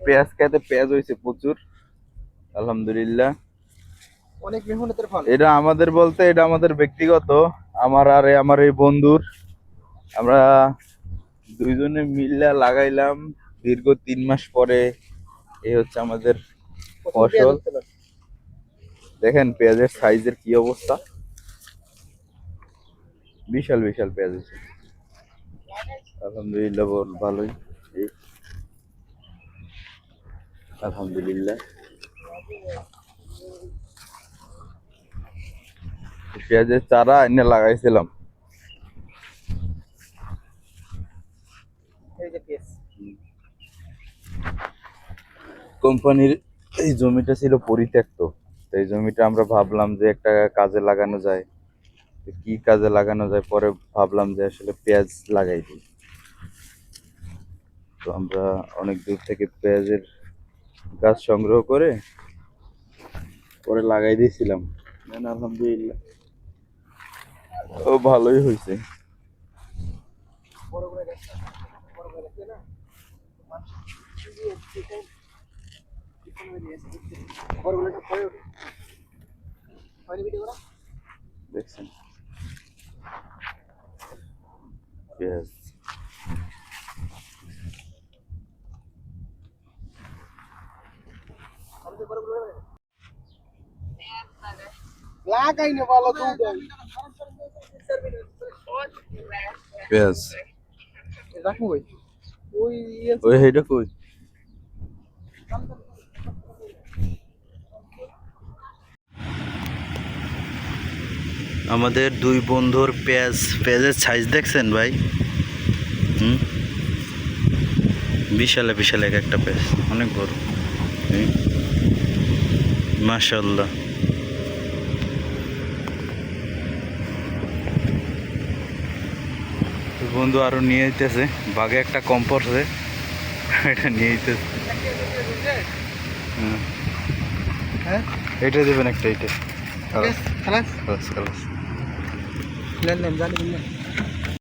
পেঁয়াজ খেতে পেঁয়াজ হয়েছে প্রচুর, আলহামদুলিল্লাহ। অনেক মেহনতের ফল। এটা আমাদের বলতে এটা আমাদের ব্যক্তিগত, আমার আর আমার এই বন্ধুর, আমরা দুইজনে মিল্লা লাগাইলাম দীর্ঘ 3 মাস পরে। এই হচ্ছে আমাদের ফসল। দেখেন পেঁয়াজের সাইজের কি অবস্থা, বিশাল বিশাল পেঁয়াজ হয়েছে, আলহামদুলিল্লাহ ভালোই। আলহামদুলিল্লাহ পেঁয়াজের চারা এনে লাগাইছিলাম। কোম্পানির এই জমিটা ছিল পরিত্যক্ত, এই জমিটা আমরা ভাবলাম যে একটা কাজে লাগানো যায়, কি কাজে লাগানো যায়, পরে ভাবলাম যে আসলে পেঁয়াজ লাগাই দিই। তো আমরা অনেক দূর থেকে পেঁয়াজের গাছ সংগ্রহ করে পরে লাগাই দিয়েছিলাম। আলহামদুলিল্লাহ ও ভালোই হয়েছে। দেখছেন পেঁয়াজ পেঁয়াজ ওই হেটা কই আমাদের দুই বন্ধুর পেঁয়াজের সাইজ দেখছেন ভাই? বিশালে বিশাল এক একটা পেঁয়াজ, অনেক বড়, মাশাআল্লাহ। বন্ধু আরো নিয়ে যেতেছে, বাগে একটা কম পড়ছে, এটা নিয়ে যেতেছে। হ্যাঁ এটা দেবেন একটা, এটা খালাস খালাস খালাস।